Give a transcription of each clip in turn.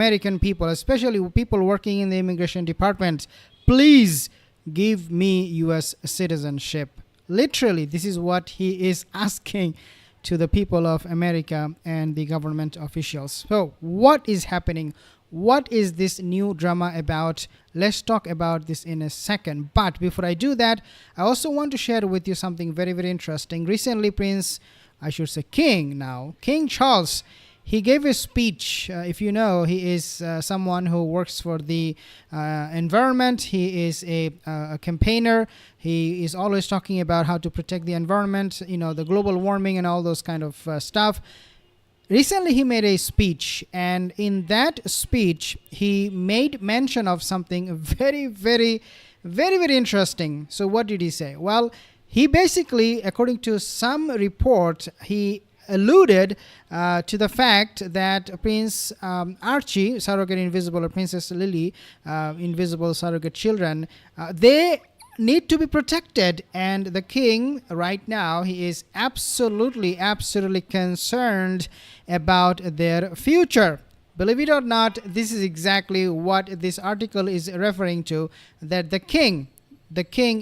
American people, especially people working in the immigration department, please give me U.S. citizenship. Literally, this is what he is asking to the people of America and the government officials. So, what is happening? What is this new drama about? Let's talk about this in a second. But before I do that, I also want to share with you something very, very interesting. Recently, King Charles, he gave a speech. If you know, he is someone who works for the environment. He is a campaigner. He is always talking about how to protect the environment, the global warming and all those kind of stuff. Recently, he made a speech, and in that speech, he made mention of something very, very, very, very interesting. So what did he say? Well, he basically, according to some report, he alluded to the fact that Prince Archie, surrogate invisible, or Princess Lily, invisible surrogate children, they need to be protected, and the king right now, he is absolutely concerned about their future. Believe it or not, this is exactly what this article is referring to, that the king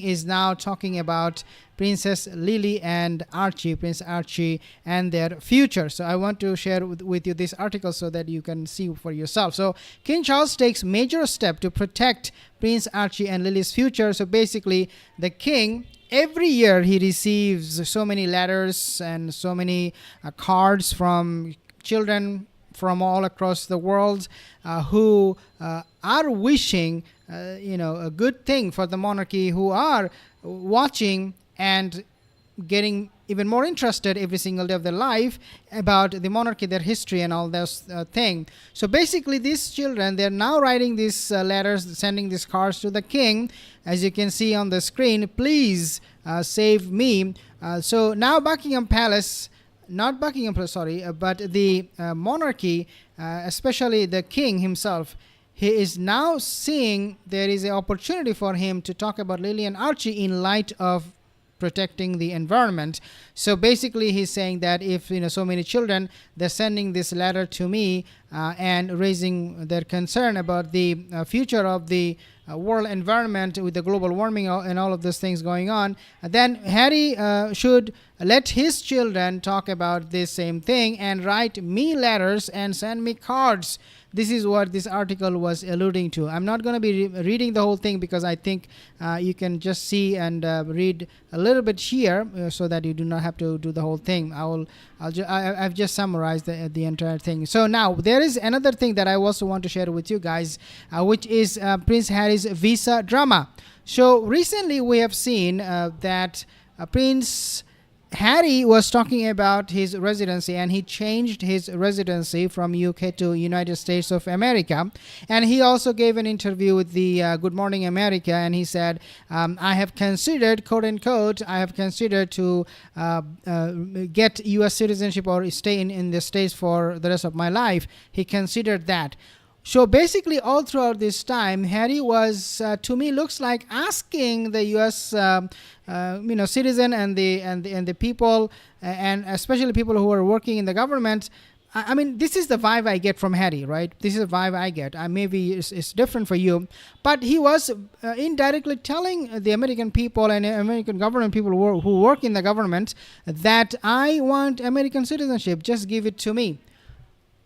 is now talking about Princess Lily and Prince Archie and their future. So I want to share with you this article so that you can see for yourself. So King Charles takes major step to protect Prince Archie and Lily's future. So basically, the king, every year he receives so many letters and so many cards from children from all across the world who are wishing a good thing for the monarchy, who are watching and getting even more interested every single day of their life about the monarchy, their history and all those things. So basically, these children, they're now writing these letters, sending these cards to the king. As you can see on the screen, please save me. So now Buckingham Palace, not Buckingham Palace, sorry, but the monarchy, especially the king himself, he is now seeing there is an opportunity for him to talk about Lily and Archie in light of protecting the environment. So basically, he's saying that if so many children, they're sending this letter to me and raising their concern about the future of the world environment with the global warming and all of those things going on, then Harry should let his children talk about this same thing and write me letters and send me cards. This is what this article was alluding to. I'm not going to be reading the whole thing because I think you can just see and read a little bit here so that you do not have to do the whole thing. I've just summarized the entire thing. So now there is another thing that I also want to share with you guys, which is Prince Harry's visa drama. So recently we have seen that Prince Harry was talking about his residency, and he changed his residency from UK to United States of America. And he also gave an interview with the Good Morning America, and he said, I have considered, quote unquote, I have considered to get US citizenship or stay in the States for the rest of my life. He considered that. So basically, all throughout this time, Harry was, to me, looks like asking the U.S. Citizen and the people, and especially people who are working in the government. I mean, this is the vibe I get from Harry, right? This is the vibe I get. Maybe it's different for you, but he was indirectly telling the American people and American government people who work in the government that I want American citizenship. Just give it to me.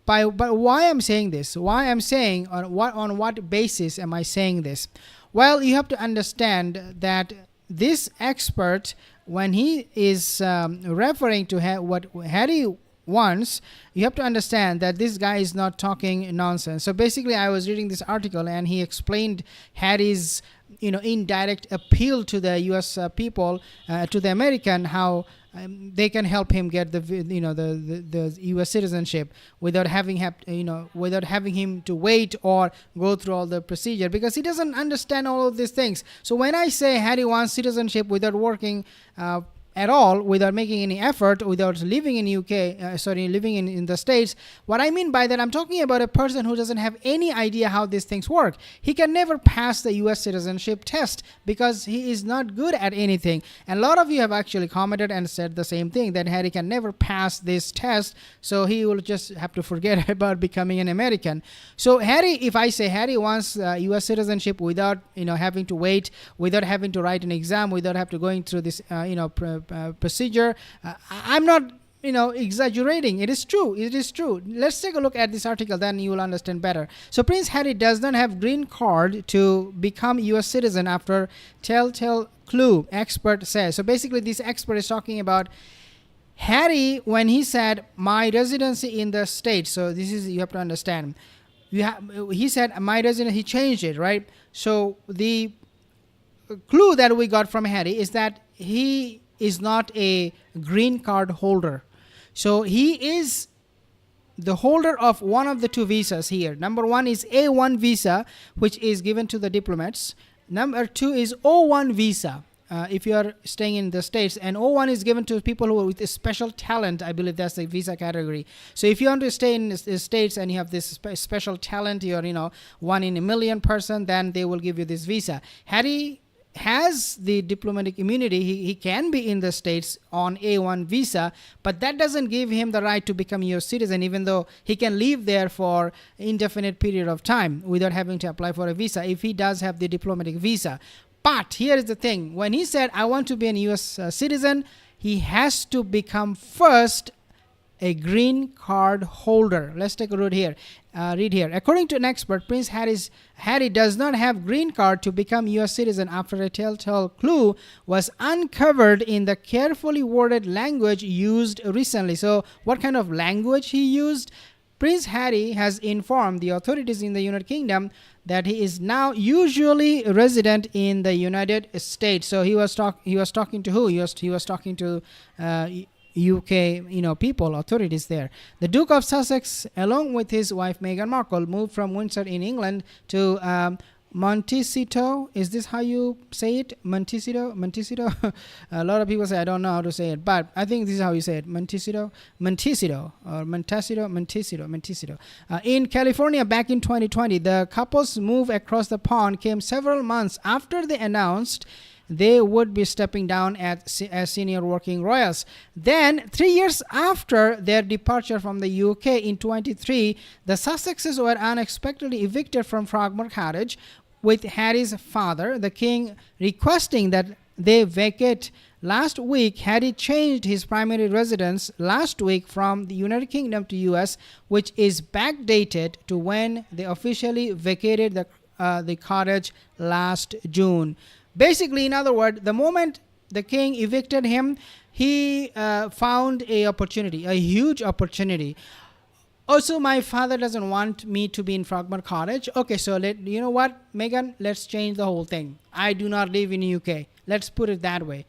But why I'm saying this? Why I'm saying on what basis am I saying this? Well, you have to understand that this expert, when he is referring to what Harry wants, you have to understand that this guy is not talking nonsense. So basically, I was reading this article and he explained Harry's indirect appeal to the U.S. people, to the American, how they can help him get the U.S. citizenship without having him to wait or go through all the procedure, because he doesn't understand all of these things. So when I say Harry wants citizenship without working at all, without making any effort, without living in UK, living in the States. What I mean by that, I'm talking about a person who doesn't have any idea how these things work. He can never pass the US citizenship test because he is not good at anything. And a lot of you have actually commented and said the same thing, that Harry can never pass this test, so he will just have to forget about becoming an American. So Harry, if I say Harry wants US citizenship without having to wait, without having to write an exam, without have to going through this procedure, I'm not exaggerating. It is true. It is true. Let's take a look at this article, then you will understand better. So Prince Harry does not have green card to become US citizen after telltale clue, expert says. So basically this expert is talking about Harry when he said my residency in the States. So this is, you have to understand, he said my residence, he changed it, right? So the clue that we got from Harry is that he is not a green card holder. So he is the holder of one of the two visas here. Number one is A1 visa, which is given to the diplomats. Number two is O1 visa. If you are staying in the States, and O1 is given to people who are with a special talent. I believe that's the visa category. So if you want to stay in the States and you have this special talent, you're one in a million person, then they will give you this visa. Harry has the diplomatic immunity. He can be in the States on A1 visa, but that doesn't give him the right to become US citizen, even though he can live there for indefinite period of time without having to apply for a visa if he does have the diplomatic visa. But here is the thing, when he said I want to be a US citizen, he has to become first a green card holder. Let's take a read here. According to an expert, Prince Harry does not have green card to become US citizen after a telltale clue was uncovered in the carefully worded language used recently. So what kind of language he used? Prince Harry has informed the authorities in the United Kingdom that he is now usually resident in the United States. So he was talking to who? He was talking to UK, people, authorities there. The Duke of Sussex, along with his wife Meghan Markle, moved from Windsor in England to Montecito. Is this how you say it? Montecito? A lot of people say I don't know how to say it, but I think this is how you say it. Montecito, or Montecito. In California back in 2020, the couple's move across the pond came several months after they announced they would be stepping down as senior working royals. Then 3 years after their departure from the UK in 2023, the Sussexes were unexpectedly evicted from Frogmore Cottage, with Harry's father, the king, requesting that they vacate. Last week, Harry changed his primary residence last week from the United Kingdom to US, which is backdated to when they officially vacated the cottage last June. Basically, in other words, the moment the king evicted him, he found a huge opportunity. Also, my father doesn't want me to be in Frogmore Cottage. Okay, so you know what, Meghan, let's change the whole thing. I do not live in UK. Let's put it that way.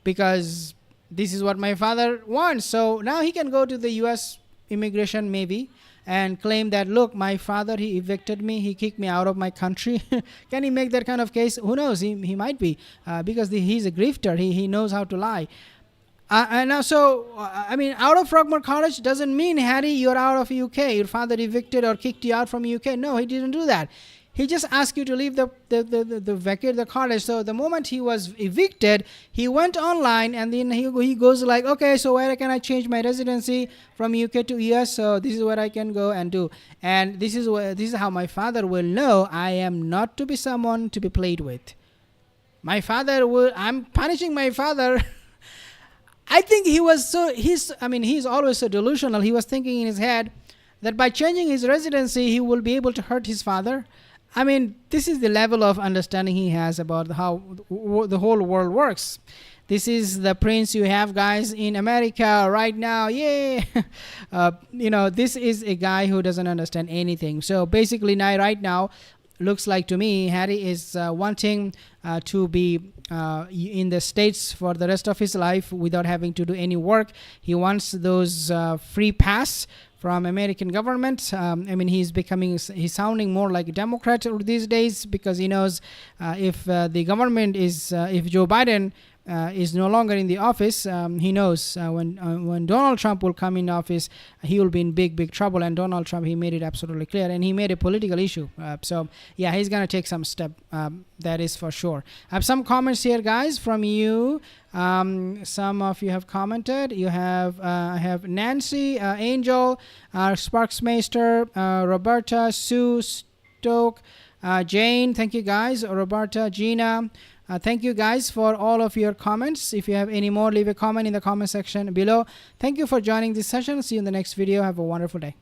Because this is what my father wants. So now he can go to the US immigration maybe and claim that, look, my father, he evicted me, he kicked me out of my country. Can he make that kind of case? Who knows? He might be, because he's a grifter. He knows how to lie. And now, out of Frogmore Cottage doesn't mean, Harry, you're out of UK. Your father evicted or kicked you out from UK. No, he didn't do that. He just asked you to leave the vacate the cottage. So the moment he was evicted, he went online and then he goes like, okay, so where can I change my residency from UK to US? So this is where I can go and do. And this is how my father will know I am not to be someone to be played with. I'm punishing my father. I think he's always so delusional. He was thinking in his head that by changing his residency, he will be able to hurt his father. I mean, this is the level of understanding he has about how the whole world works. This is the prince you have, guys, in America right now. Yay! This is a guy who doesn't understand anything. So basically, right now, looks like to me, Harry is wanting to be in the States for the rest of his life without having to do any work. He wants those free pass from American government. He's sounding more like a Democrat these days, because he knows if the government is, if Joe Biden is no longer in the office, he knows when Donald Trump will come in office, he will be in big trouble. And Donald Trump, he made it absolutely clear, and he made a political issue. So yeah, he's gonna take some step. That is for sure. I have some comments here, guys, from you. Some of you have commented. You have I have Nancy, Angel, Sparksmeister, Roberta, Sue, Stoke, Jane. Thank you, guys. Roberta, Gina. Thank you, guys, for all of your comments. If you have any more, leave a comment in the comment section below. Thank you for joining this session. See you in the next video. Have a wonderful day.